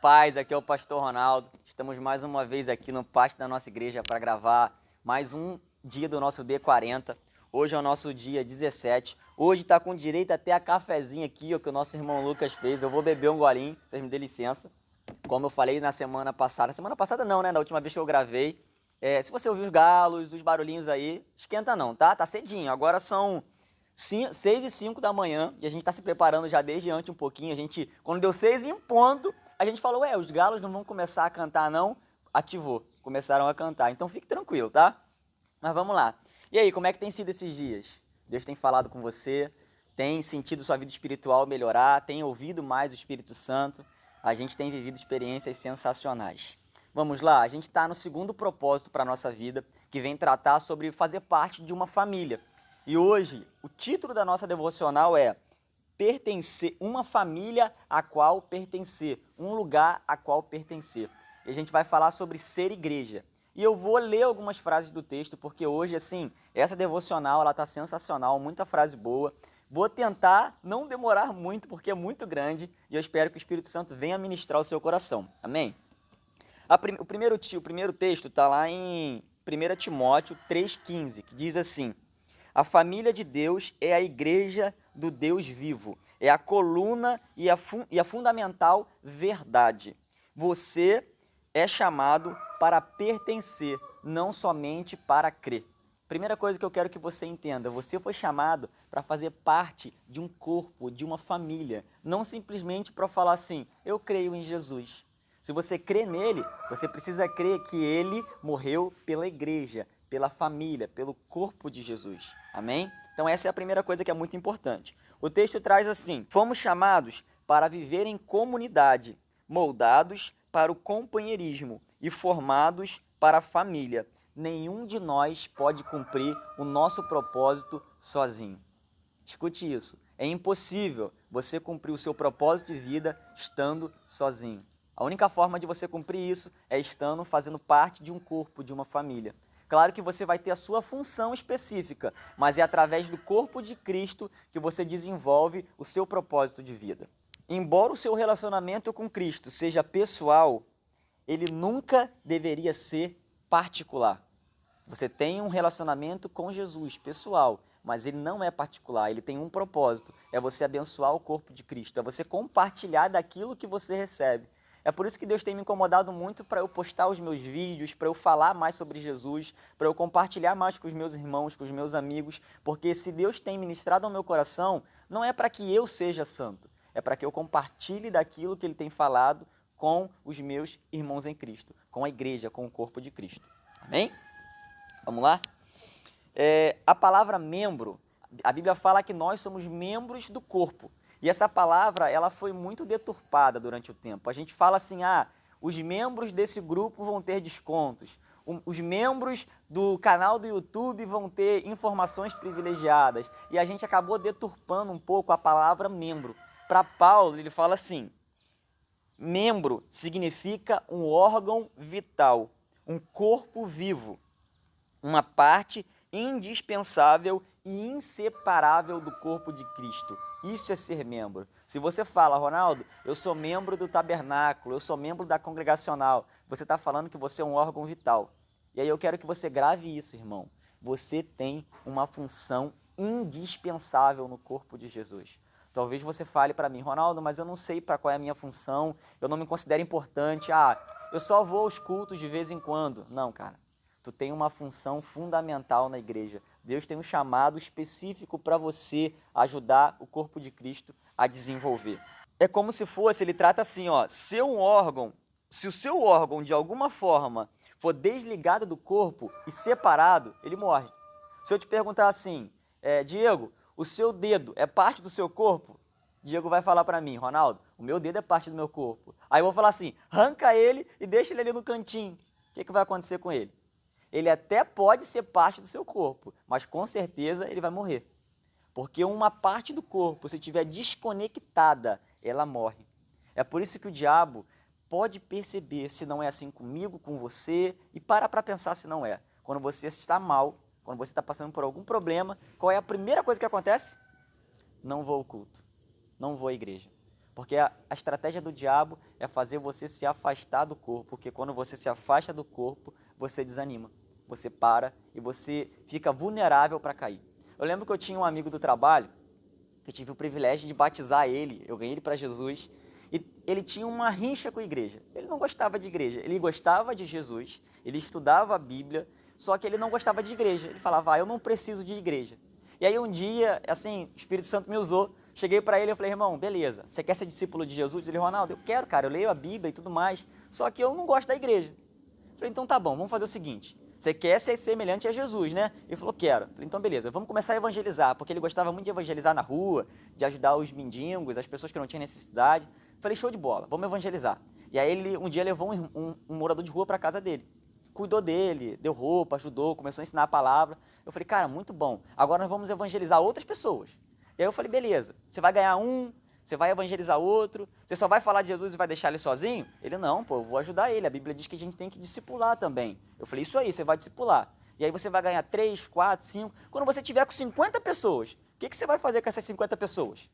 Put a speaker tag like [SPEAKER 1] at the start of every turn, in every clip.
[SPEAKER 1] paz, aqui é o Pastor Ronaldo. Estamos mais uma vez aqui no pátio da nossa igreja para gravar mais um dia do nosso D40. Hoje é o nosso dia 17. Hoje está com direito até a cafezinho aqui, ó, que o nosso irmão Lucas fez. Eu vou beber um golinho, vocês me dêem licença. Como eu falei na semana passada não, né? Na última vez que eu gravei. Se você ouvir os galos, os barulhinhos aí, esquenta não, tá? Tá cedinho. Agora são 6h05 da manhã e a gente está se preparando já desde antes um pouquinho. Quando deu 6 em ponto, a gente falou, os galos não vão começar a cantar não? Ativou, começaram a cantar. Então fique tranquilo, tá? Mas vamos lá. E aí, como é que tem sido esses dias? Deus tem falado com você? Tem sentido sua vida espiritual melhorar? Tem ouvido mais o Espírito Santo? A gente tem vivido experiências sensacionais. Vamos lá, a gente está no segundo propósito para a nossa vida, que vem tratar sobre fazer parte de uma família. E hoje, o título da nossa devocional é Pertencer, uma família a qual pertencer, um lugar a qual pertencer. E a gente vai falar sobre ser igreja. E eu vou ler algumas frases do texto, porque hoje, assim, essa devocional, ela está sensacional, muita frase boa. Vou tentar não demorar muito, porque é muito grande, e eu espero que o Espírito Santo venha ministrar o seu coração. Amém? O primeiro texto está lá em 1 Timóteo 3,15, que diz assim: a família de Deus é a igreja do Deus vivo, é a coluna e a fundamental verdade. Você é chamado para pertencer, não somente para crer. Primeira coisa que eu quero que você entenda, você foi chamado para fazer parte de um corpo, de uma família, não simplesmente para falar assim, eu creio em Jesus. Se você crê nele, você precisa crer que ele morreu pela igreja, pela família, pelo corpo de Jesus. Amém? Então essa é a primeira coisa que é muito importante. O texto traz assim: fomos chamados para viver em comunidade, moldados para o companheirismo e formados para a família. Nenhum de nós pode cumprir o nosso propósito sozinho. Escute isso. É impossível você cumprir o seu propósito de vida estando sozinho. A única forma de você cumprir isso é estando fazendo parte de um corpo, de uma família. Claro que você vai ter a sua função específica, mas é através do corpo de Cristo que você desenvolve o seu propósito de vida. Embora o seu relacionamento com Cristo seja pessoal, ele nunca deveria ser particular. Você tem um relacionamento com Jesus, pessoal, mas ele não é particular, ele tem um propósito, é você abençoar o corpo de Cristo, é você compartilhar daquilo que você recebe. É por isso que Deus tem me incomodado muito para eu postar os meus vídeos, para eu falar mais sobre Jesus, para eu compartilhar mais com os meus irmãos, com os meus amigos, porque se Deus tem ministrado ao meu coração, não é para que eu seja santo, é para que eu compartilhe daquilo que Ele tem falado com os meus irmãos em Cristo, com a igreja, com o corpo de Cristo. Amém? Vamos lá? A palavra membro, a Bíblia fala que nós somos membros do corpo. E essa palavra, ela foi muito deturpada durante o tempo. A gente fala assim, os membros desse grupo vão ter descontos. Os membros do canal do YouTube vão ter informações privilegiadas. E a gente acabou deturpando um pouco a palavra membro. Para Paulo, ele fala assim, membro significa um órgão vital, um corpo vivo, uma parte indispensável e inseparável do corpo de Cristo. Isso é ser membro. Se você fala, Ronaldo, eu sou membro do tabernáculo, eu sou membro da congregacional, você está falando que você é um órgão vital. E aí eu quero que você grave isso, irmão. Você tem uma função indispensável no corpo de Jesus. Talvez você fale para mim, Ronaldo, mas eu não sei para qual é a minha função, eu não me considero importante, eu só vou aos cultos de vez em quando. Não, cara. Tu tem uma função fundamental na igreja. Deus tem um chamado específico para você ajudar o corpo de Cristo a desenvolver. É como se fosse, ele trata assim, se o seu órgão de alguma forma for desligado do corpo e separado, ele morre. Se eu te perguntar assim, Diego, o seu dedo é parte do seu corpo? Diego vai falar para mim, Ronaldo, o meu dedo é parte do meu corpo. Aí eu vou falar assim, arranca ele e deixa ele ali no cantinho. O que vai acontecer com ele? Ele até pode ser parte do seu corpo, mas com certeza ele vai morrer. Porque uma parte do corpo, se estiver desconectada, ela morre. É por isso que o diabo pode perceber se não é assim comigo, com você, e para pensar se não é. Quando você está mal, quando você está passando por algum problema, qual é a primeira coisa que acontece? Não vou ao culto, não vou à igreja. Porque a estratégia do diabo é fazer você se afastar do corpo, porque quando você se afasta do corpo, você desanima, você para e você fica vulnerável para cair. Eu lembro que eu tinha um amigo do trabalho, que eu tive o privilégio de batizar ele, eu ganhei ele para Jesus, e ele tinha uma rixa com a igreja. Ele não gostava de igreja, ele gostava de Jesus, ele estudava a Bíblia, só que ele não gostava de igreja. Ele falava, eu não preciso de igreja. E aí um dia, assim, o Espírito Santo me usou, cheguei para ele e falei, irmão, beleza, você quer ser discípulo de Jesus? Ele, Ronaldo, eu quero, cara, eu leio a Bíblia e tudo mais, só que eu não gosto da igreja. Eu falei, então tá bom, vamos fazer o seguinte, você quer ser semelhante a Jesus, né? Ele falou, quero. Eu falei, então beleza, vamos começar a evangelizar, porque ele gostava muito de evangelizar na rua, de ajudar os mendigos, as pessoas que não tinham necessidade. Eu falei, show de bola, vamos evangelizar. E aí ele um dia levou um morador de rua para casa dele. Cuidou dele, deu roupa, ajudou, começou a ensinar a palavra. Eu falei, cara, muito bom, agora nós vamos evangelizar outras pessoas. E aí eu falei, beleza, você vai ganhar um, você vai evangelizar outro, você só vai falar de Jesus e vai deixar ele sozinho? Ele, não, pô, eu vou ajudar ele, a Bíblia diz que a gente tem que discipular também. Eu falei, isso aí, você vai discipular. E aí você vai ganhar 3, 4, 5. Quando você tiver com 50 pessoas, o que você vai fazer com essas 50 pessoas?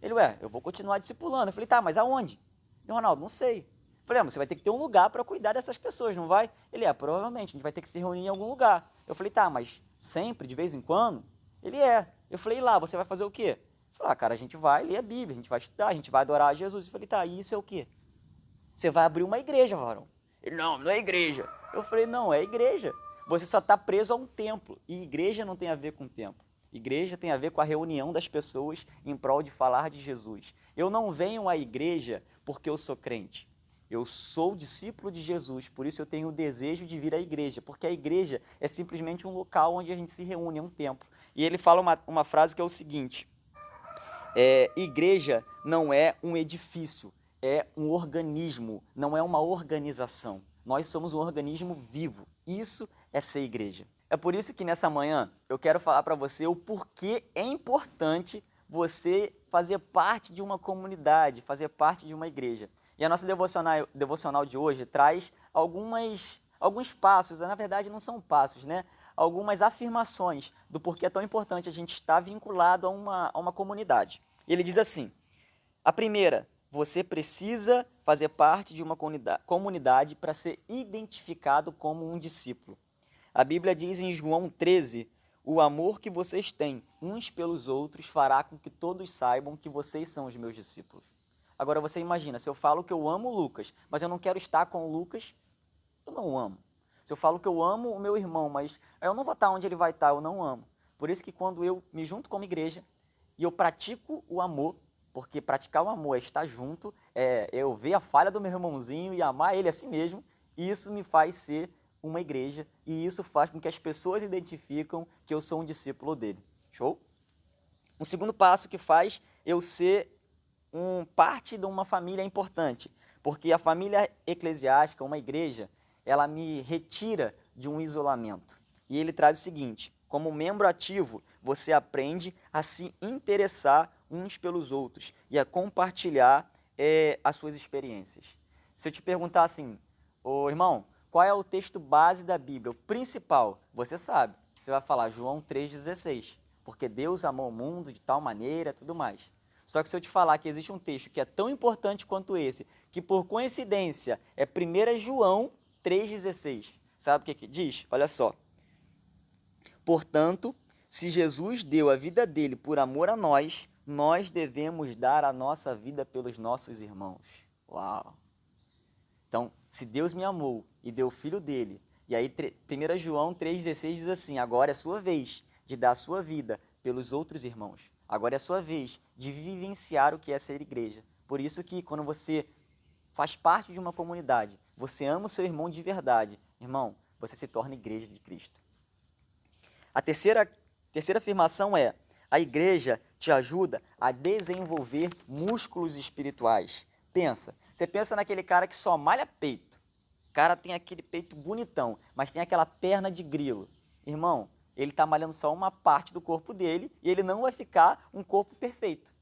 [SPEAKER 1] Ele, eu vou continuar discipulando. Eu falei, tá, mas aonde? Ele, Ronaldo, não sei. Eu falei, mas você vai ter que ter um lugar para cuidar dessas pessoas, não vai? Ele, provavelmente, a gente vai ter que se reunir em algum lugar. Eu falei, tá, mas sempre, de vez em quando? Ele, Eu falei, lá, você vai fazer o quê? Ele falou, cara, a gente vai ler a Bíblia, a gente vai estudar, a gente vai adorar a Jesus. Eu falei, tá, e isso é o quê? Você vai abrir uma igreja, varão. Ele, não é igreja. Eu falei, não, é igreja. Você só está preso a um templo. E igreja não tem a ver com templo. Igreja tem a ver com a reunião das pessoas em prol de falar de Jesus. Eu não venho à igreja porque eu sou crente. Eu sou discípulo de Jesus, por isso eu tenho o desejo de vir à igreja, porque a igreja é simplesmente um local onde a gente se reúne, é um templo. E ele fala uma frase que é o seguinte, igreja não é um edifício, é um organismo, não é uma organização. Nós somos um organismo vivo, isso é ser igreja. É por isso que nessa manhã eu quero falar para você o porquê é importante você fazer parte de uma comunidade, fazer parte de uma igreja. E a nossa devocional de hoje traz alguns passos, na verdade não são passos, né? Algumas afirmações do porquê é tão importante a gente estar vinculado a uma comunidade. Ele diz assim, a primeira, você precisa fazer parte de uma comunidade para ser identificado como um discípulo. A Bíblia diz em João 13, o amor que vocês têm uns pelos outros fará com que todos saibam que vocês são os meus discípulos. Agora você imagina, se eu falo que eu amo o Lucas, mas eu não quero estar com o Lucas, eu não o amo. Se eu falo que eu amo o meu irmão, mas eu não vou estar onde ele vai estar, eu não o amo. Por isso que quando eu me junto como igreja e eu pratico o amor, porque praticar o amor é estar junto, é eu ver a falha do meu irmãozinho e amar ele assim mesmo, isso me faz ser uma igreja e isso faz com que as pessoas identificam que eu sou um discípulo dele. Show? Um segundo passo que faz eu ser parte de uma família importante, porque a família eclesiástica, uma igreja, ela me retira de um isolamento. E ele traz o seguinte, como membro ativo, você aprende a se interessar uns pelos outros e a compartilhar as suas experiências. Se eu te perguntar assim, ô irmão, qual é o texto base da Bíblia, o principal? Você sabe, você vai falar João 3,16, porque Deus amou o mundo de tal maneira, tudo mais. Só que se eu te falar que existe um texto que é tão importante quanto esse, que por coincidência é 1 João 3,16, sabe o que diz? Olha só. Portanto, se Jesus deu a vida dele por amor a nós, nós devemos dar a nossa vida pelos nossos irmãos. Uau! Então, se Deus me amou e deu o filho dele, e aí 1 João 3,16 diz assim, agora é a sua vez de dar a sua vida pelos outros irmãos. Agora é a sua vez de vivenciar o que é ser igreja. Por isso que quando você faz parte de uma comunidade, você ama o seu irmão de verdade, irmão, você se torna igreja de Cristo. A terceira afirmação é, a igreja te ajuda a desenvolver músculos espirituais. Você pensa naquele cara que só malha peito. O cara tem aquele peito bonitão, mas tem aquela perna de grilo. Irmão, ele está malhando só uma parte do corpo dele e ele não vai ficar um corpo perfeito.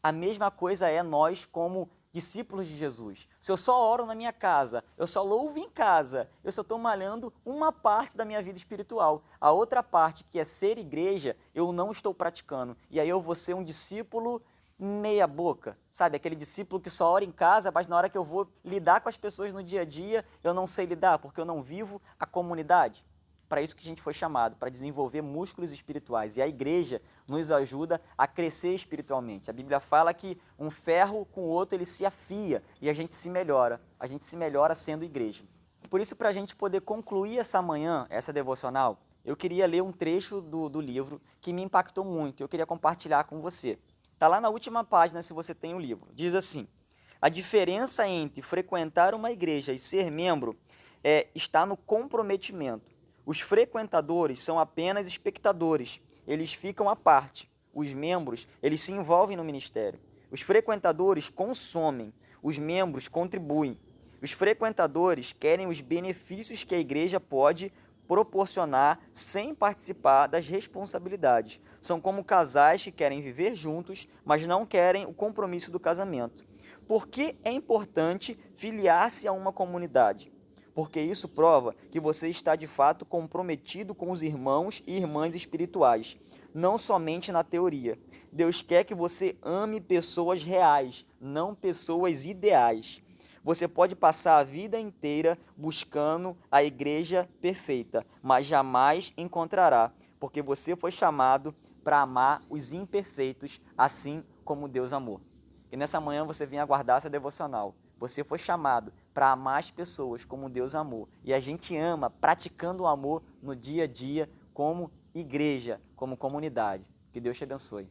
[SPEAKER 1] A mesma coisa é nós como discípulos de Jesus. Se eu só oro na minha casa, eu só louvo em casa, eu só estou malhando uma parte da minha vida espiritual. A outra parte, que é ser igreja, eu não estou praticando. E aí eu vou ser um discípulo meia boca, sabe? Aquele discípulo que só ora em casa, mas na hora que eu vou lidar com as pessoas no dia a dia, eu não sei lidar, porque eu não vivo a comunidade. Para isso que a gente foi chamado, para desenvolver músculos espirituais. E a igreja nos ajuda a crescer espiritualmente. A Bíblia fala que um ferro com o outro ele se afia e a gente se melhora. A gente se melhora sendo igreja. Por isso, para a gente poder concluir essa manhã, essa devocional, eu queria ler um trecho do livro que me impactou muito. Eu queria compartilhar com você. Está lá na última página, se você tem o livro. Diz assim: a diferença entre frequentar uma igreja e ser membro está no comprometimento. Os frequentadores são apenas espectadores, eles ficam à parte. Os membros, eles se envolvem no ministério. Os frequentadores consomem, os membros contribuem. Os frequentadores querem os benefícios que a igreja pode proporcionar sem participar das responsabilidades. São como casais que querem viver juntos, mas não querem o compromisso do casamento. Por que é importante filiar-se a uma comunidade? Porque isso prova que você está de fato comprometido com os irmãos e irmãs espirituais, não somente na teoria. Deus quer que você ame pessoas reais, não pessoas ideais. Você pode passar a vida inteira buscando a igreja perfeita, mas jamais encontrará, porque você foi chamado para amar os imperfeitos, assim como Deus amou. E nessa manhã você vem aguardar essa devocional. Você foi chamado para amar as pessoas como Deus amou. E a gente ama praticando o amor no dia a dia como igreja, como comunidade. Que Deus te abençoe.